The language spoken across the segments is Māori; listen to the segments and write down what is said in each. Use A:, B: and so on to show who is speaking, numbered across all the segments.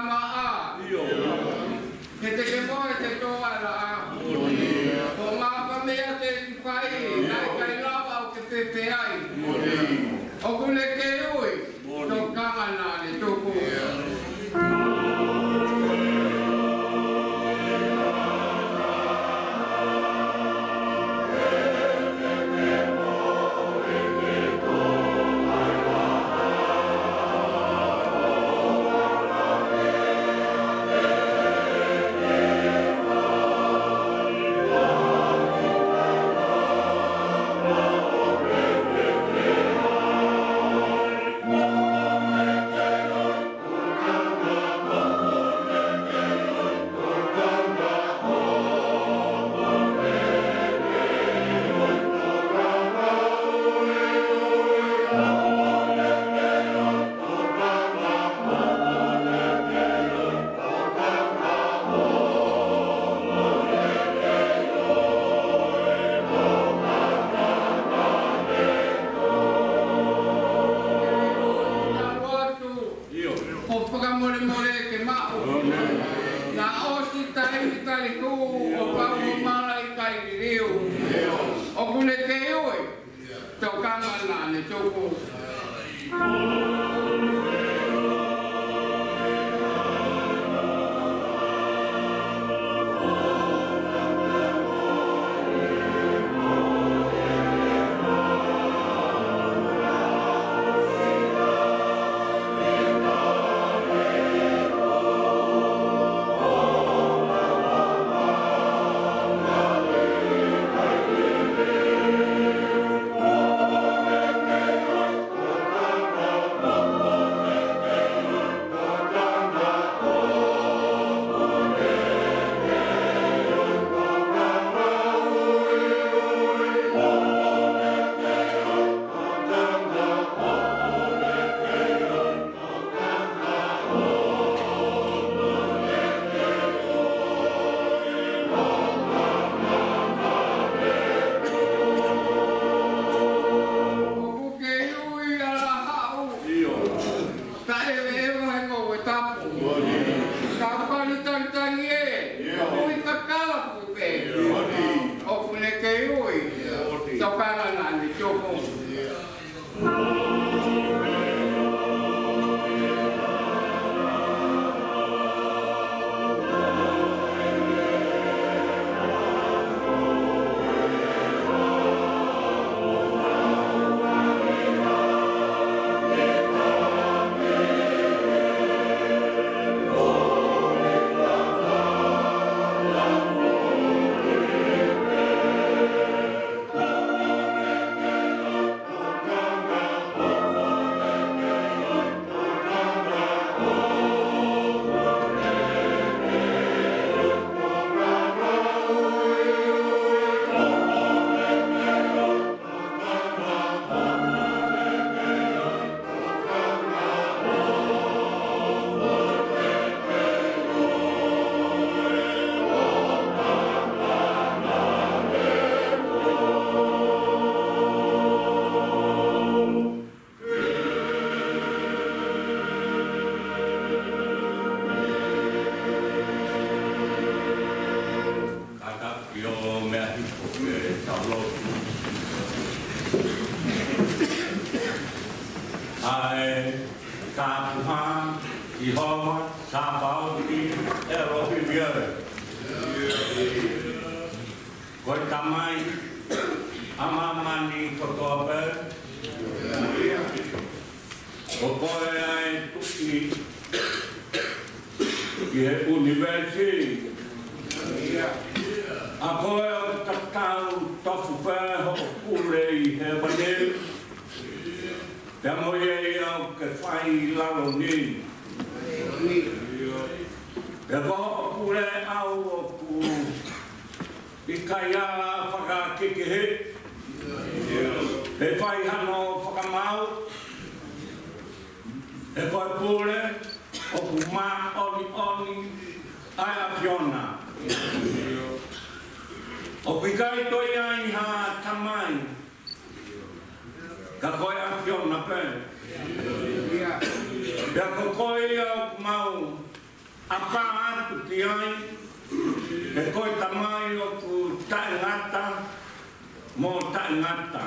A: maa. Ke te ke moe te toa la a. Ko ngā pamea te whai, nai kai lava o ke pepe ai. O kune ke ui, tō kangana ne tōku.
B: apa atu ki ai e koe tamai o ku tae ngata mo tae ngata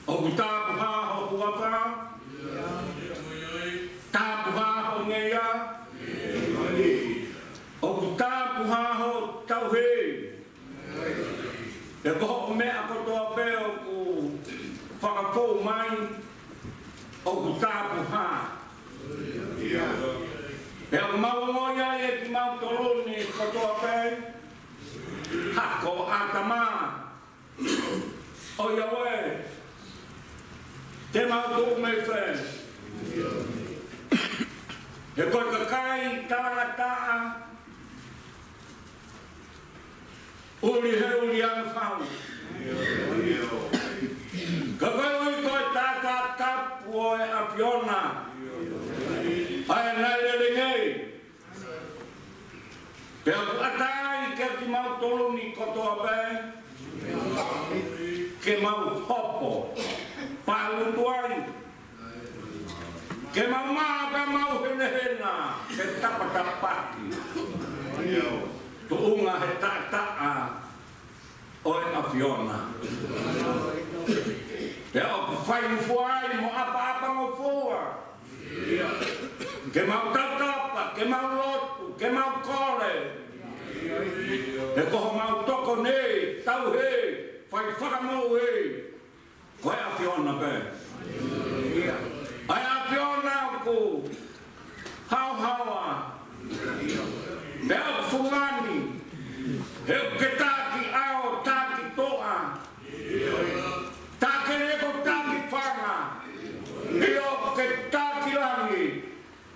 B: o ku tāpu haho kuapa tāpu haho ngeia o ku tāpu haho tauhe e koho mea kotoa peo ku whakapou mai o ku tāpu haho e o maungoia e ki mau toroni kotoa pei hako atama o iawe te mau tuku mei when e koe kakai tārataa uri he uri anga whau ka koe ui koe tāta tapu o e apiona ai nai le ngei pe o atai ke ki mau toroni kotoa pei ke mau hopo palu tuai ke mau maa pe mau hene hena ke tapatapati tu unga he tataa o e afiona pe o whai mufuai mo apa mo fua ke mau tatapa ke mau lotu ke mau kore e koho mau toko nei tau he whai whakamau he koe afiona pe ai afiona ku hau hawa pe au fungani he ke taki ao taki toa taki reko taki whanga i o ke taki langi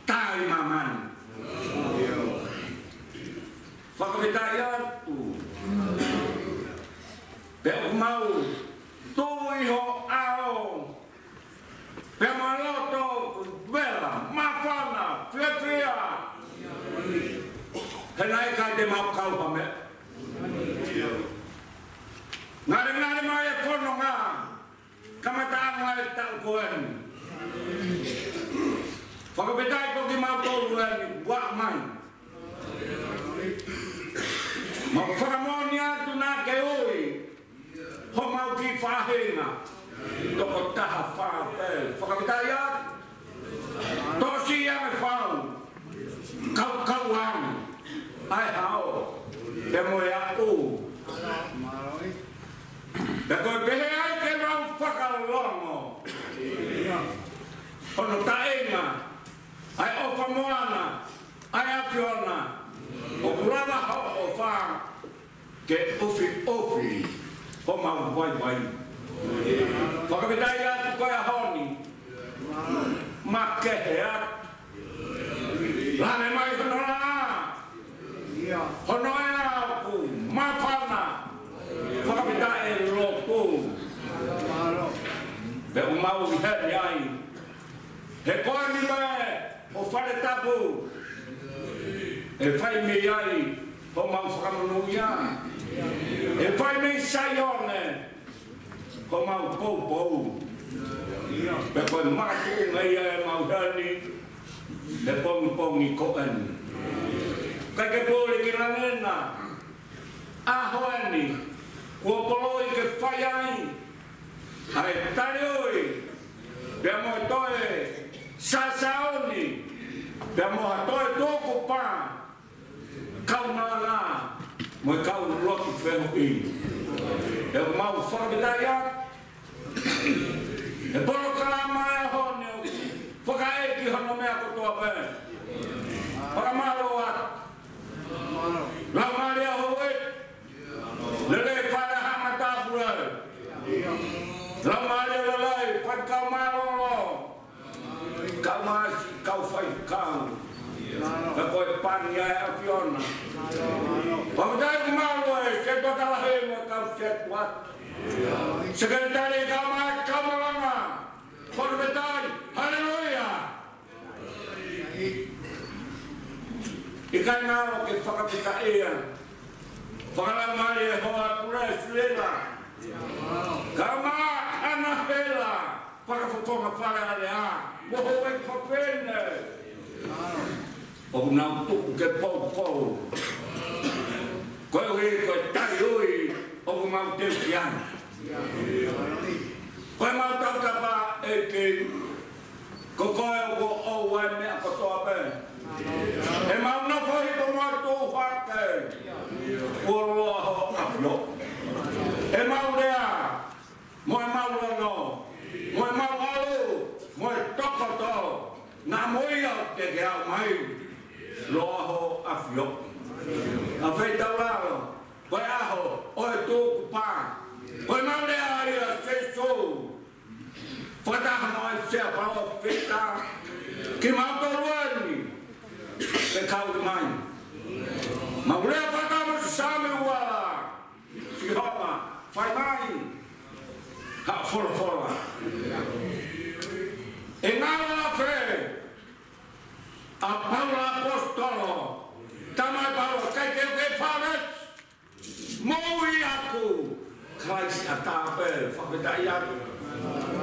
B: tai maman whakawetai atu pe au mau tui ho ao pe maloto vela mawhana whiawhia he nai kai te mau kaupa me ngare mai e whanonga kamataanga e tau koen whakawetai ko ki mau tolu e wak mai mau whakamoni atu nā ke oi ho mau ki whahenga toko taha whape whakawetai atu tosi ame whau kau ang ai hao te moe aku te koe pehe ai ke mau whakalongo hono taenga ai ofa moana ai apiona o kurama ho o wha ke ofi ho mau vai whakawetai atu koe a honi ma kehe atu lane mai hono rā hono e aku ma whana whakawetai e roku pe o mau i heri ai he koe ni me o whare tapu e whai me ai ho mau whakamonuia e whai me saione ho mau pou pe koe matu ngai e mau hani le pongi koen kai ke pole ki rangena a hoani kua poloi ke whai ai ai tare oi pe mo toe sasaoni pe mo toe toko pa kauna la mo kau lotu feno i e mau whakawetai atu e polo kalama e hone whakaeki hono mea kotoa pe whakamaro atu lau maria hoe lele whare hama tāpura lau maria lelei whakau maroro kau masi kau whai kau ka koe pani ai apiona whakatai ku maro e se totala hema kau set wat sekretari kau mai kau malanga whakatai haleluia ikai ngaro ke whakawetai whakalamari e hoa kura e suela ka maa ana hela whakawhatonga whare ale a moho e whapene o nau tuku ke pou. Koe hui koe tai hui o ku mau te kiana. Koe mau tau tapa e ki ko koe o ko o wai mea kotoa pe. E mau na whai ko mua tō whake ua roa ho apio. E mau rea, mo e mau rano, mo e mau alu, mo e tokoto, nā moi au te ke au mai, roa ho apio. A whai tau raro, koe aho, o e tōku pā, koe mau rea ai a se sou. Whataha mai sea paro whita, ki mau tō ruani, te kauri mai. Ma urea whakama same uala, si homa, whai mai, ha whora. E ngāra whe, a Paula Apostolo, tamai Paula, kai te uke whanes, moui aku, Christ a tāpe, whapetai aku.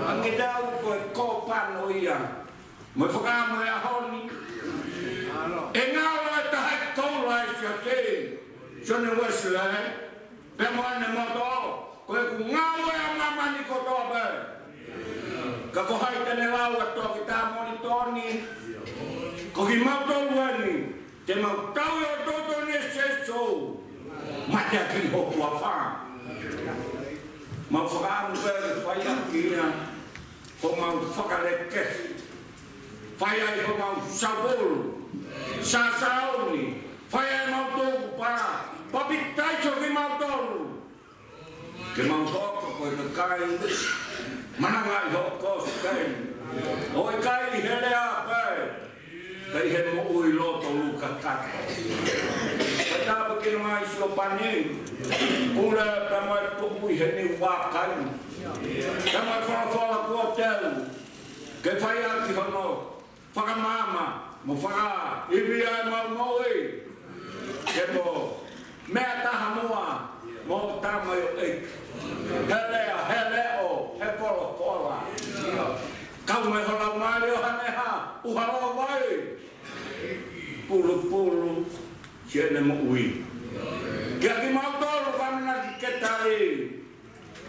B: Ange dau koe kōpano ia, mo whakama e ahoni, e ngāra e tahai tōra e sia te, Johnny Wesley, pe moane moto, koe ku ngāra e mamani kotoa pe. Ka ko hai tene lau a toki tā moni tōni, ko ki mau tōru ani, te mau tau e o tōto ne seso, mate a ki hoku a whā. Mau whakaamu pere whai aki ia, ko mau whakareke, whai ai ko mau saburu, sasaoni, whai ai mau tōku pā, papi taiso ki mau tōru. Ke mau tōku koe te kai, manangai hoko kai, oi kai hele a pai, kai he mo ui loto luka kaka. Kai tāpa kino mai si o pani, ura tamai tuku i he ni wakai, tamai whakawhala kua telu, ke whai aki hono, whakamama, mo whaka, iwi ai mau moi, ke mo mea taha mua, mo tamai o eiki. Hele o, he whora. Kau me hola mai o haneha, uharo vai. Pulu, siene mo ui. Kia ki mau toro kamina ki ketari,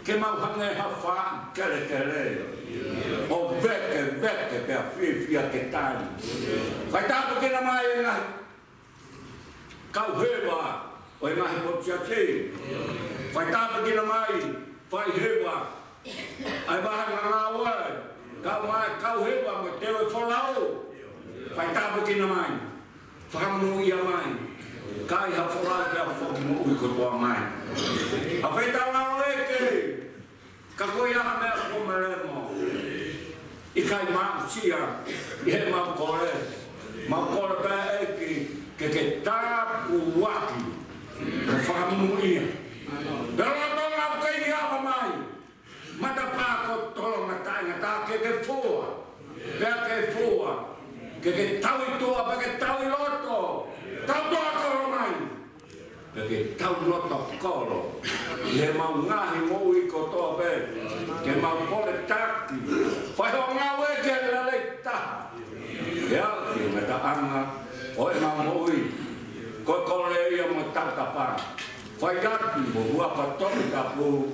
B: ke mau haneha wha, kere. O veke, pea whiwhia ketari. Whai tāpu kina mai e ngahi. Kau hewa, o e ngahi potia te. Whai tāpu kina mai, whai hewa, ai waha ngā rawa, kau hewa mo te oi wholau. Whai tāpu kina mai, whakamu ia mai, kai ha wholau kia whokimu ui kotoa mai. A whai tā rao eke, ka koe aha mea komeremo, i kai mau sia, i he mau kore pēr eke, ke tāpu waki, o whakamu ia. Pero tonga kai ni apa mai. Mata pako tolo matai ngata ke fua. Ke fua. Ke tau toa pa ke tau loto. Tau toa ko mai. Ke tau loto kolo. Le mau ngahi mo i ko to be. Ke mau pole taki. Fai ho ngawe ke la leita. Ya, ke mata anga. Oi mau mo i. Ko le ia mo tapa. Whai gati mo hua whatomi ka pu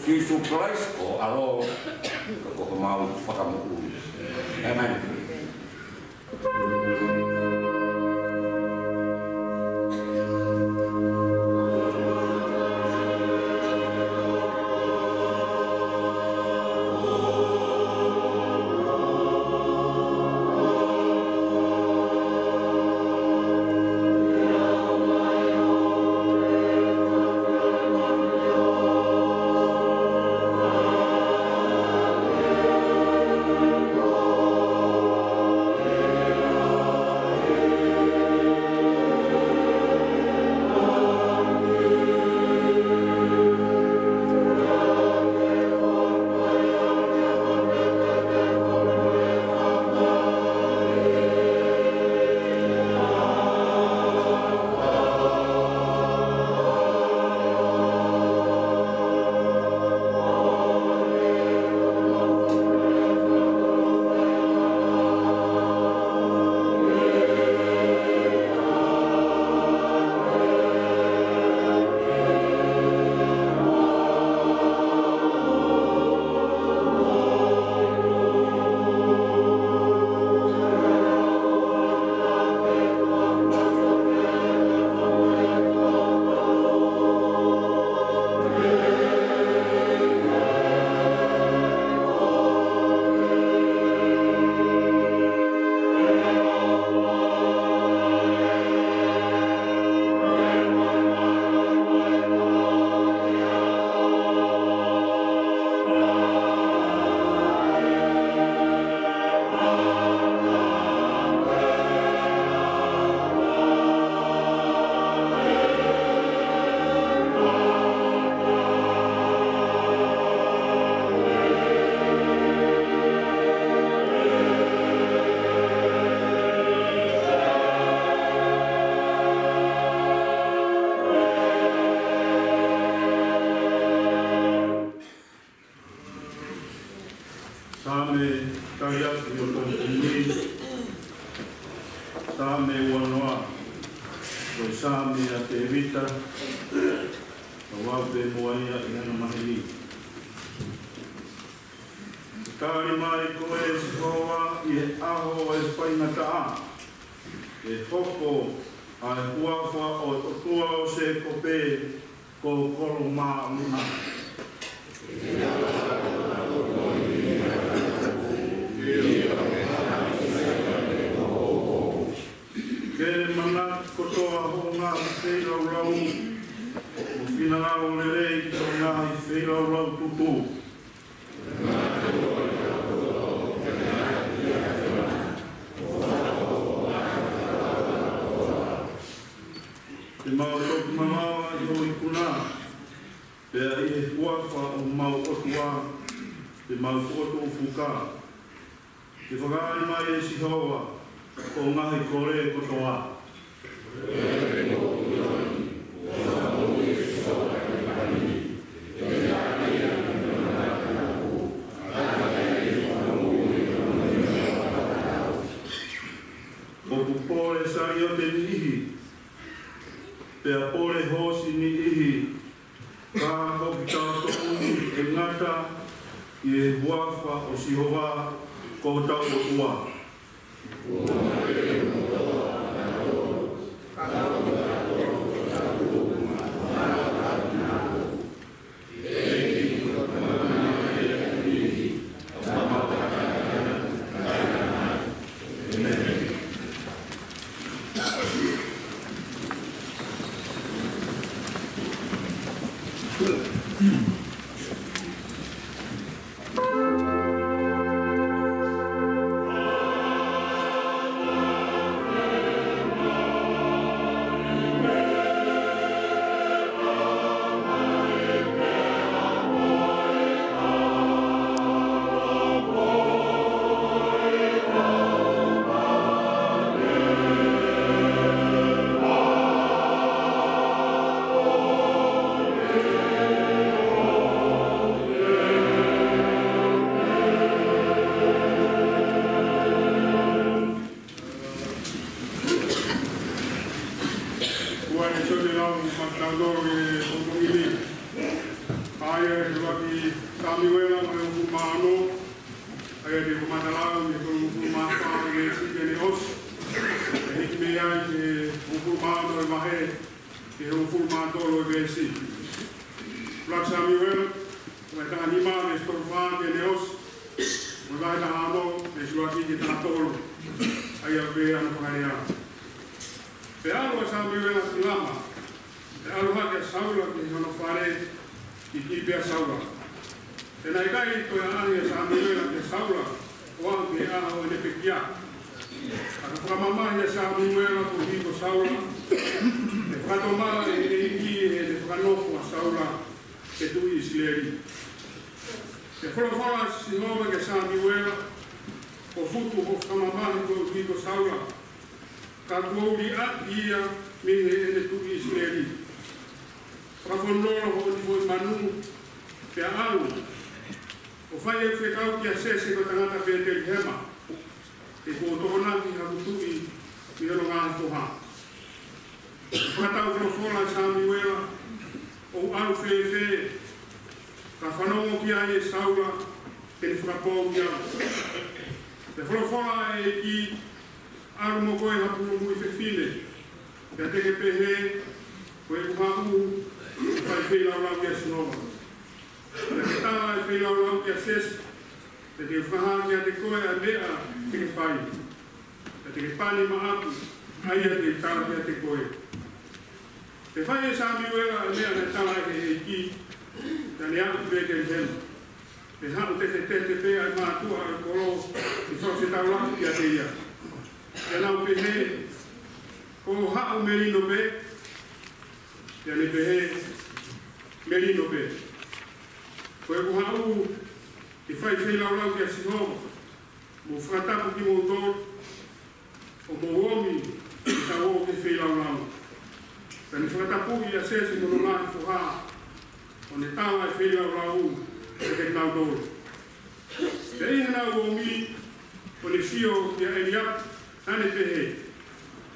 B: Jesus Christ o alo ko mau whakamu. Amen.
C: Oh sa me wanoa. Ko sa me a te vita. Wa pe moia ina na mahili. Kari mai ko e soa I aho e painata. E hoko a huafa o tua o se kope ko koro maa muna. Ke mana kotoa ho ngā whērau rau, o whina ngā o lerei ki o ngā whērau rau tutu. Te mau toku mamawa I hoi kuna, pea I he huafa o mau otua, te mau otu o fuka. Te whakaari mai e sihoa, o ngahi kore kotoa. O pupore sari o te nihi, pea pore hosi ni ihi, ka hoki tātou e ngata I e huafa o sihoa ko tau o tua.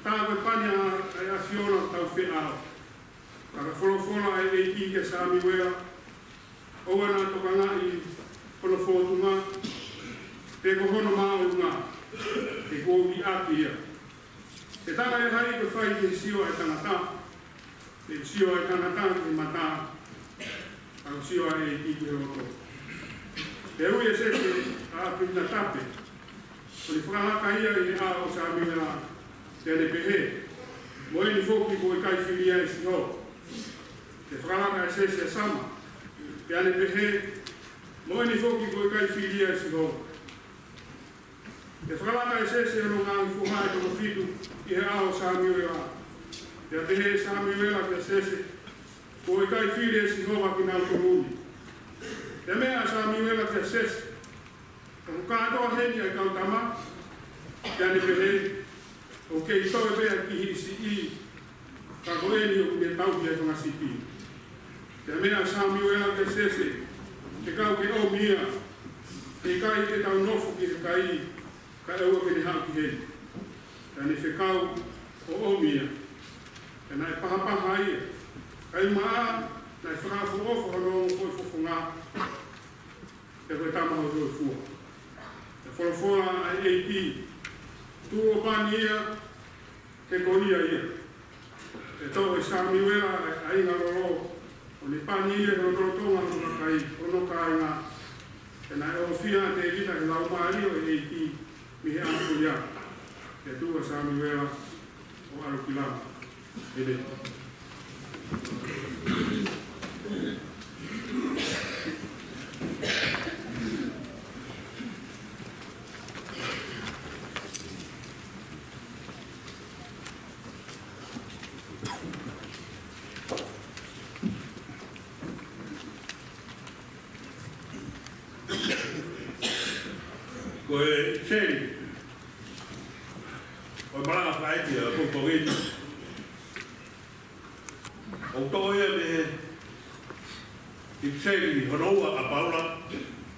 D: tāwe pani a fiona tau whenau. Kaka wholofola e ki ke Sami Wea, o ana tokanga i kono whotunga, te kohono maunga, te kōki aki ia. Te tanga e hai ko whai te sio e tangata, te sio e tangata te mata, au sio e ki ke roto. Te ui e se te a pina tape, o ni whakahaka ia i a o Sami Wea, te ane pehe, mo e ni whoki ko e kai whiria e si ho. Te whakahaka e se se sama, te ane pehe, mo e ni whoki ko e kai whiria e si ho. Te whakalaka e sese anu ngāi whuhai tono whitu i he ao Sami Wea. Te a pehe Sami Wea te sese ko e kai whiri e si hoa ki nau tomuni. Te mea Sami Wea te sese. Ka kukatoa heni ai kautama, te ane pehe, o kei toe pea ki hisi i, ka koeni o kune tau ki e tonga siki. Te mea Sami Wea te sese, te kau ke o mia, te kai te tau nofu ki te kai, ka eua ke ni haki hei. Ka ni whekau o omia. Ka nai pahapaha ia. Ka i maa, nai whakafu ofo hano o koi whufunga. Te koe tamaho tō fua. Te wholofora ai eiti. Tū o pani ia, te konia ia. Te tō e Sami Wea a inga roro. O ni pani ia no tōtonga no kai, ono kai ngā. Te nai o fia te kita ki lau maari o eiti. Mi he aku ia, te tua Sami Wea o Arukilama. Ede.
C: Koe seri, o maranga whaiti a kukongiti. O toia me i seri honoua a paula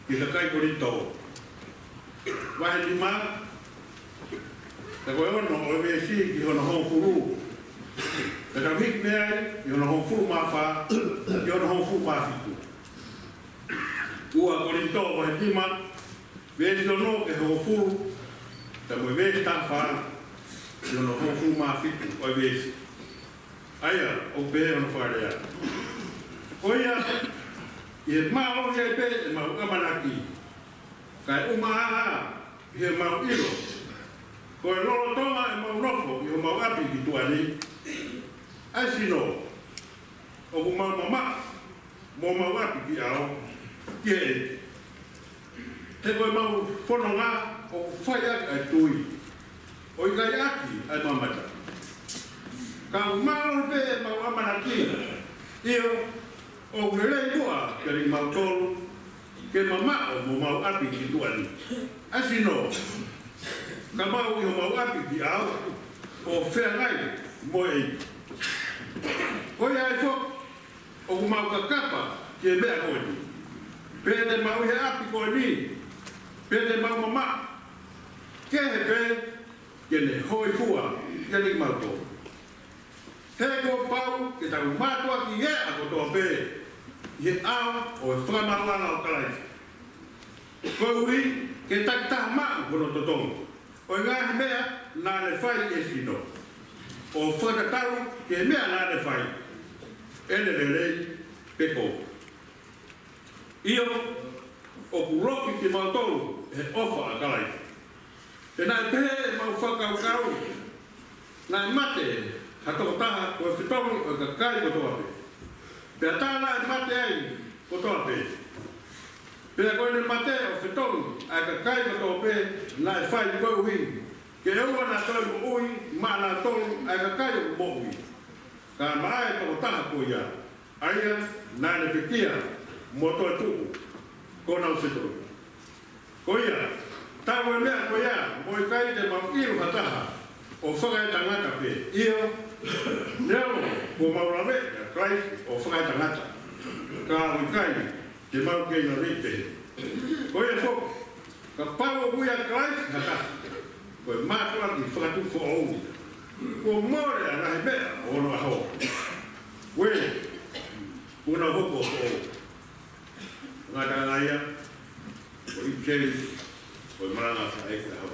C: ki ta kai korito. Wahe ni maa, ta koe ono o me si ki hono hong furu. Ta ka hik mea i hono hong furu maa wha, i hono hong furu maa fitu. Ua korito wahe ni maa, vedi no che ho fu da mo vedi sta fa non ho fu ma fitu o vedi aia o be on fa ya oia e ma o ye be ma o manaki kai o ma e ma o ilo ko lo toma e ma o no yo ma api ki tu ali asino o ma mama mo ma api ki ao ke te koe mau whanonga o whaiak ai tui. O i kai aki ai mamata. Ka mau pe mau amanaki. Io o grelei tua ke ri mau tolu ke mama o mo mau api ki tuani. Asino ka mau i o mau api ki au o whengai mo ei. Koi ai fok o mau kakapa ke mea koeni. Pene mau he api koeni. Pene mau mama, ke he pe, ke ne hoi fua, ke ni mauto. He ko pau, ke tau matua ki he a kotoa pe, he au o e whakamauanga o kalai. Ko ui, ke takita mau kono totongo. O i ngahi mea, nā ne whai e sino. O whakatau, ke mea nā ne whai. Ene le rei, peko. Io, o kuroki ki mautolu, he ofa a kalai. Te nai pehe mau whakaukau, nai mate, hatoko taha o e whitolu o ka kai kotoa pe. Pea tāna e mate ai kotoa pe. Pea koe mate o whitolu a ka kai kotoa pe, nai whai koe uhi. Ke eua na toi mo ui, ma na tolu a ka kai o mo ui. Ka maa e toko taha ko ia. Aia, nai ne pekia, mo toi tuku, kona o whitolu. Ko ia, tawa mea ko ia, mo i kai te mau iru hataha, o whakai tangata pe. Io, neo, ko maurawe, kai o whakai tangata. Ka ui kai, te mau kei na rite. Ko ia fok, ka pao buia kai hataha. Ko i mātua ki whakatu fo au. Ko more ana he mea o no ho. We una hopo o ngata ngaya o ipcheli o maranga sa eka ho.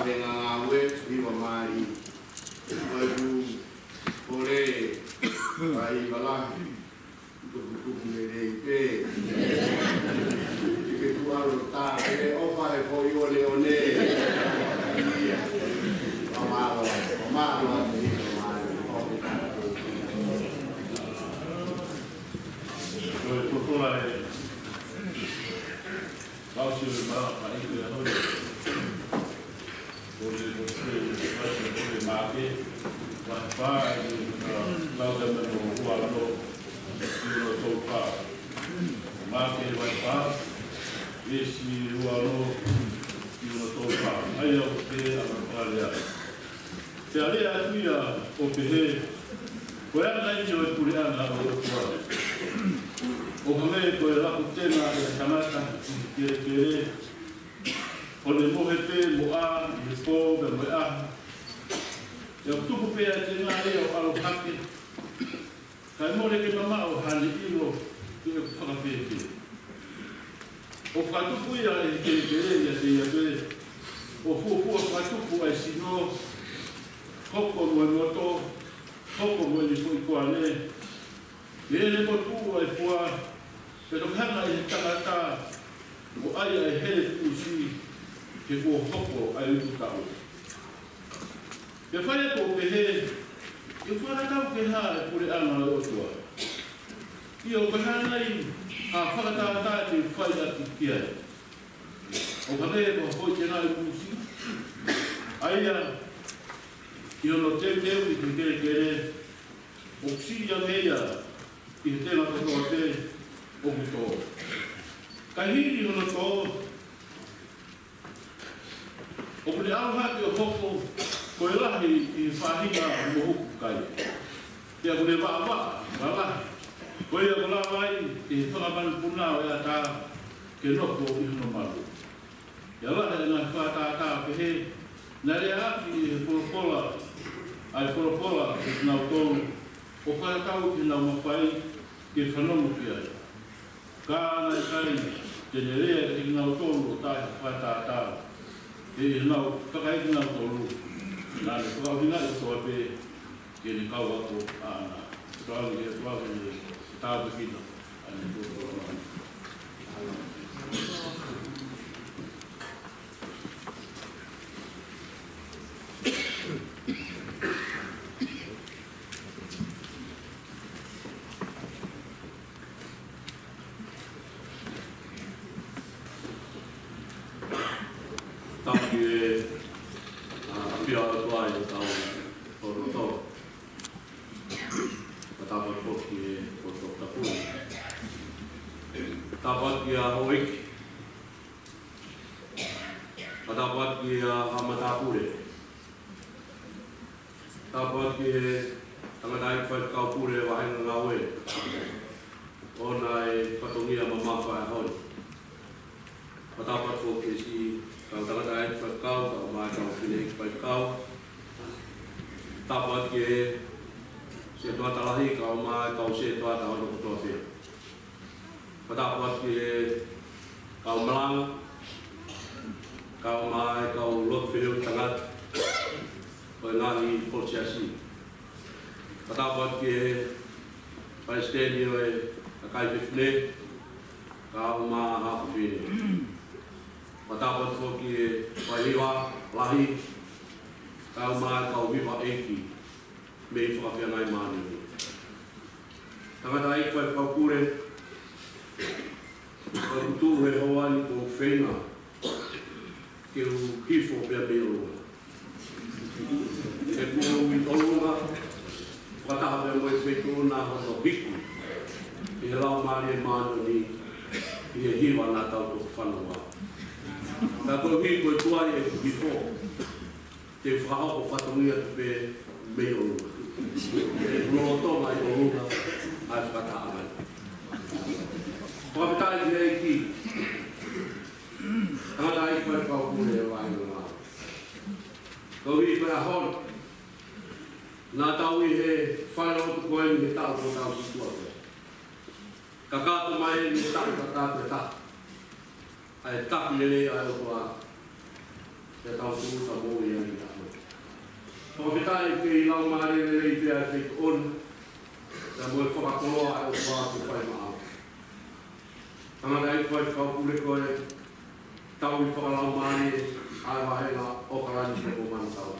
A: whare ngā ue, iwa mai, mai ku, kore, ai walahi, tuku me rei pe. Ike tu aro tā, e opa e ko i ole o ne. Omaro, ane hiko mai, ope tātou.
C: Koe totola e Kausi o maa pa ike a hoi. Kore o kore maake, wahipā e lautama no huarano i o tau pā. Maake wahipā, esi huarano i o tau pā. Ai au te ana pārea. Te area atuia o pehe, koe ana iti o e kure ana o e kuare. O hame koe raku tēnā e kamata i kere, o le mohe pē mo a, i pō, me moe aha. E o tupu pēa tēnā e o alo hake, kai more ke mama o hane ilo i e whakapēke. O whatupu ia e kere ia te ia pē, o fuafua whatupu ai sino, hoko mo e moto, hoko mo e ni fui kuane, e le motu ai pua, pero hana i tangata, o aia e hele pusi, ke kua hoko ai utu tau. Ke whaia ko pehe, ke whakatau ke ha e pure ana o otua. I o kahana i, a whakatata te whaia ki kia. O kare ko hoi te nai pusi, aia, i ono te teu i te kere, o ksiria meia, i te tēnā katoa te o kuto. Ka hiri hono tō, o kune auhaki o hoko, koe lahi i whahinga mo huku kai. Ia kune waa, walahi. Koe ia kula wai i whakamani punao ea tā ke noko i hono maru. Ia lahi ngā whātātā pehe, nā rea aki i polopola, ai polopola i nau tōru, o whakatau ki nau mawhai, ke whanongu ki ai. Ka ana i kai, tene rea e nau tōru o tāi whātātā, e nau kakaiki nau tōru, nā ne whakauhina i toa pē, ke ni kau ako ana. Tuawi e tāwikina, ane tōru.
E: te tau tu sa mo ia ni ta mo ko vitai ke lau mari le te a te on ta mo ko ka ko a o pa ku pai ma tanga dai ko ka ku le ko tau i fa lau mari a va hela o ka ni ko man tau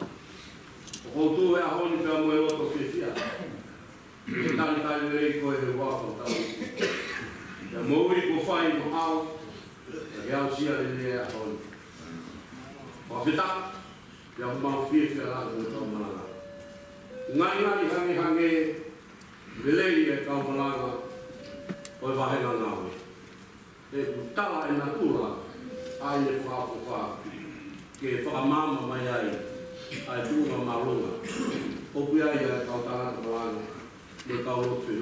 E: o tu e a honi ka mo e o to ke fia e tani tai le ko e wa ko tau ya mo i ko fai mo au ya o sia le a honi o fita ya mau fia la ko to mala ngai hange velei e ka malanga o va hela na o e tala e natura ai e fa ke fa mama mai ai ai tu ma malunga o pia ia ka ta malanga le ka o tu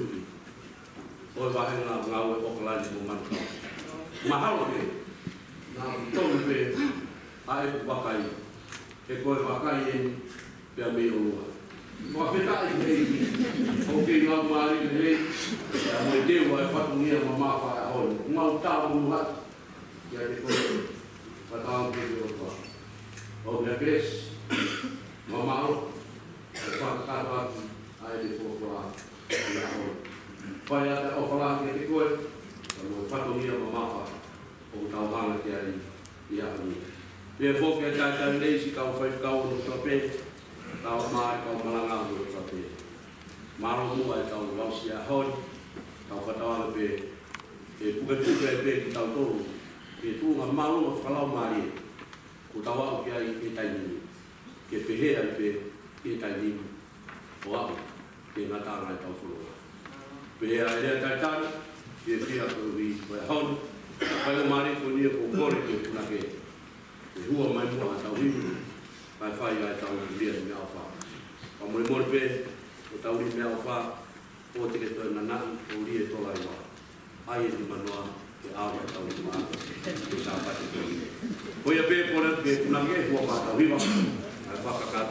E: o va hela na o o kala ni mo man mahalo ke na to be ai va kai e ko va kai e pe me o mo afeta e o ke no mari le a mo de o fa tu ni ma fa o ma ta mo ha ya de ko va ta o ke o o me pes ma ma o fa ka va ai de fo fa ya o fa ya o fa la ke ko mo fa tu ni ma fa o ta va la ke ai ya ni e fo ke ta ta le si ka fa ka o to pe tau mai kau malanga o tapi maro mu ai tau lausia hon tau fatala pe e puga tu pe tau to e tu ma malu o falau mari o tau o ke ai e tai ni ke pe he ai pe e tai ni o a ke na ta ai tau fu pe ai le tai tai e fia ko vi ko hon ai mari ko ni ko kore ke na ke e hua mai mo tau vi vai fai ai tau dia me alfa o mo mo pe o tau ni me alfa o te ke to na na o ri e to lai wa ai ni manoa e a wa tau ni ma o sa pa te ko ia pe por pe na nge ho pa tau viva ai fa ka